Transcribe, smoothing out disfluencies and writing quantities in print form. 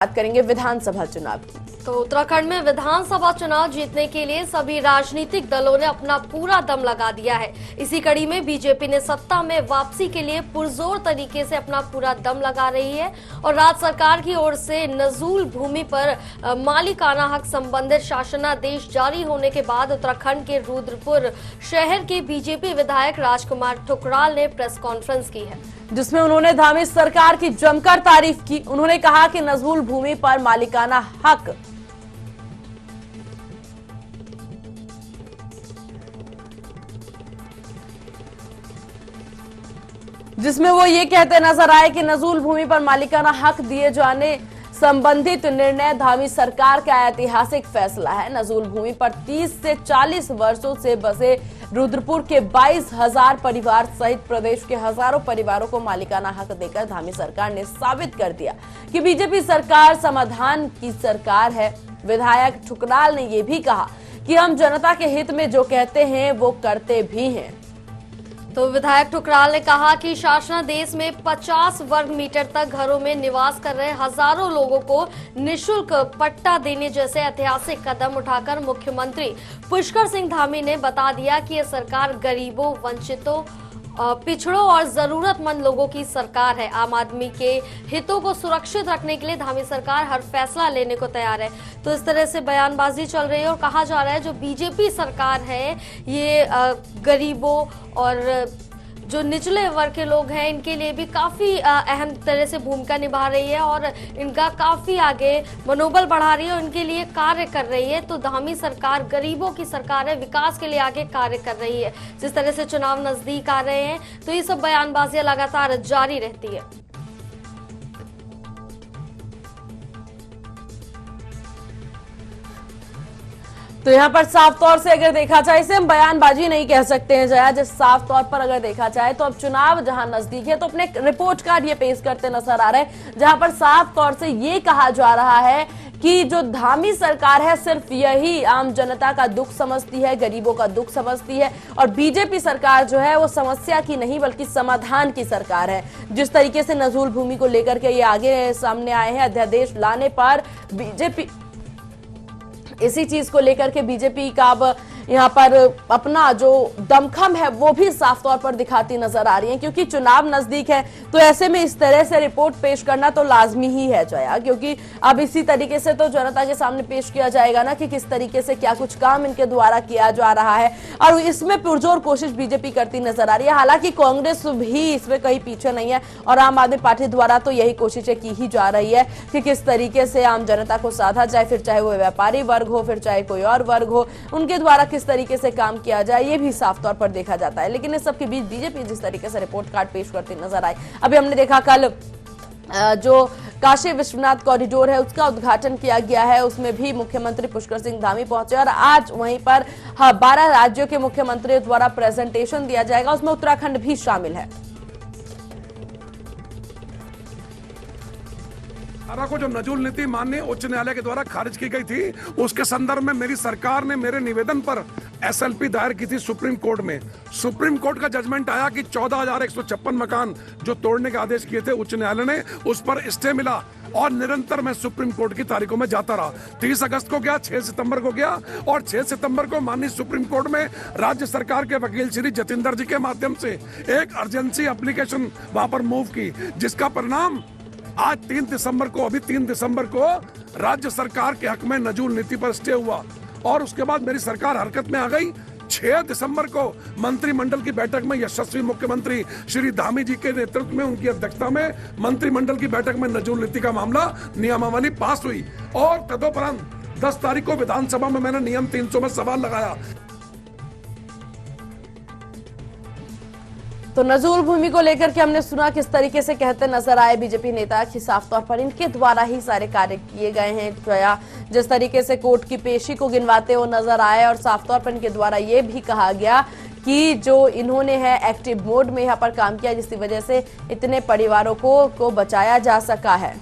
बात करेंगे विधानसभा चुनाव की। तो उत्तराखंड में विधानसभा चुनाव जीतने के लिए सभी राजनीतिक दलों ने अपना पूरा दम लगा दिया है। इसी कड़ी में बीजेपी ने सत्ता में वापसी के लिए पुरजोर तरीके से अपना पूरा दम लगा रही है और राज्य सरकार की ओर से नजूल भूमि पर मालिकाना हक संबंधित शासनादेश जारी होने के बाद उत्तराखंड के रुद्रपुर शहर के बीजेपी विधायक राजकुमार ठुकराल ने प्रेस कॉन्फ्रेंस की है, जिसमें उन्होंने धामी सरकार की जमकर तारीफ की। उन्होंने कहा कि नजूल भूमि पर मालिकाना हक जिसमें वो ये कहते नजर आए कि नजूल भूमि पर मालिकाना हक दिए जाने संबंधित निर्णय धामी सरकार का ऐतिहासिक फैसला है। नजूल भूमि पर 30 से 40 वर्षों से बसे रुद्रपुर के 22,000 परिवार सहित प्रदेश के हजारों परिवारों को मालिकाना हक देकर धामी सरकार ने साबित कर दिया कि बीजेपी सरकार समाधान की सरकार है। विधायक ठुकराल ने यह भी कहा कि हम जनता के हित में जो कहते हैं वो करते भी हैं। तो विधायक ठुकराल ने कहा कि शासनादेश में 50 वर्ग मीटर तक घरों में निवास कर रहे हजारों लोगों को निःशुल्क पट्टा देने जैसे ऐतिहासिक कदम उठाकर मुख्यमंत्री पुष्कर सिंह धामी ने बता दिया कि यह सरकार गरीबों, वंचितों, पिछड़ों और जरूरतमंद लोगों की सरकार है। आम आदमी के हितों को सुरक्षित रखने के लिए धामी सरकार हर फैसला लेने को तैयार है। तो इस तरह से बयानबाजी चल रही है और कहा जा रहा है जो बीजेपी सरकार है ये गरीबों और जो निचले वर्ग के लोग हैं इनके लिए भी काफी अहम तरह से भूमिका निभा रही है और इनका काफी आगे मनोबल बढ़ा रही है और इनके लिए कार्य कर रही है। तो धामी सरकार गरीबों की सरकार है, विकास के लिए आगे कार्य कर रही है। जिस तरह से चुनाव नजदीक आ रहे हैं तो ये सब बयानबाजियां लगातार जारी रहती है। तो यहाँ पर साफ तौर से अगर देखा जाए, इसे हम बयानबाजी नहीं कह सकते हैं जया, जिस साफ तौर पर अगर देखा जाए तो अब चुनाव जहां नजदीक है तो अपने रिपोर्ट कार्ड ये पेश करते नजर आ रहे हैं, जहां पर साफ तौर से ये कहा जा रहा है कि जो धामी सरकार है सिर्फ यही आम जनता का दुख समझती है, गरीबों का दुख समझती है और बीजेपी सरकार जो है वो समस्या की नहीं बल्कि समाधान की सरकार है। जिस तरीके से नजूल भूमि को लेकर के ये आगे सामने आए हैं, अध्यादेश लाने पर बीजेपी इसी चीज को लेकर के बीजेपी का अब यहाँ पर अपना जो दमखम है वो भी साफ तौर पर दिखाती नजर आ रही है, क्योंकि चुनाव नजदीक है। तो ऐसे में इस तरह से रिपोर्ट पेश करना तो लाजमी ही है जया, क्योंकि अब इसी तरीके से तो जनता के सामने पेश किया जाएगा ना कि किस तरीके से क्या कुछ काम इनके द्वारा किया जा रहा है और इसमें पुरजोर कोशिश बीजेपी करती नजर आ रही है। हालांकि कांग्रेस भी इसमें कहीं पीछे नहीं है और आम आदमी पार्टी द्वारा तो यही कोशिशें की ही जा रही है कि किस तरीके से आम जनता को साधा जाए, फिर चाहे वो व्यापारी वर्ग हो, फिर चाहे कोई और वर्ग हो, उनके द्वारा किस तरीके से काम किया जाए ये भी साफ तौर पर देखा जाता है। लेकिन इस सब के बीच बीजेपी जिस तरीके से रिपोर्ट कार्ड पेश करती नजर आई, अभी हमने देखा कल जो काशी विश्वनाथ कॉरिडोर है उसका उद्घाटन किया गया है, उसमें भी मुख्यमंत्री पुष्कर सिंह धामी पहुंचे और आज वहीं पर 12 राज्यों के मुख्यमंत्रियों द्वारा प्रेजेंटेशन दिया जाएगा, उसमें उत्तराखंड भी शामिल है। को जो नजूल नीति माननीय उच्च न्यायालय के द्वारा खारिज की गई थी उसके संदर्भ में मेरी सरकार ने मेरे निवेदन पर एसएलपी दायर की थी सुप्रीम कोर्ट में। सुप्रीम कोर्ट का जजमेंट आया कि 14,156 मकान जो तोड़ने के आदेश किए थे उच्च न्यायालय ने, उस पर स्टे मिला और निरंतर मैं सुप्रीम कोर्ट की तारीखों में जाता रहा। 30 अगस्त को गया, 6 सितंबर को गया और 6 सितंबर को माननीय सुप्रीम कोर्ट में राज्य सरकार के वकील श्री जतिंदर जी के माध्यम से एक अर्जेंसी एप्लीकेशन वहां पर मूव की, जिसका परिणाम आज 3 दिसंबर को, अभी 3 दिसंबर को राज्य सरकार के हक में नजूल नीति पर स्टे हुआ और उसके बाद मेरी सरकार हरकत में आ गई। 6 दिसंबर को मंत्रिमंडल की बैठक में यशस्वी मुख्यमंत्री श्री धामी जी के नेतृत्व में, उनकी अध्यक्षता में मंत्रिमंडल की बैठक में नजूल नीति का मामला नियमावली पास हुई और तदोपरांत 10 तारीख को विधानसभा में मैंने नियम 300 में सवाल लगाया। तो नजूल भूमि को लेकर के हमने सुना किस तरीके से कहते नजर आए बीजेपी नेता कि साफ तौर पर इनके द्वारा ही सारे कार्य किए गए हैं। जया, जिस तरीके से कोर्ट की पेशी को गिनवाते हुए नजर आए और साफ तौर पर इनके द्वारा ये भी कहा गया कि जो इन्होंने है एक्टिव मोड में यहाँ पर काम किया जिसकी वजह से इतने परिवारों को बचाया जा सका है।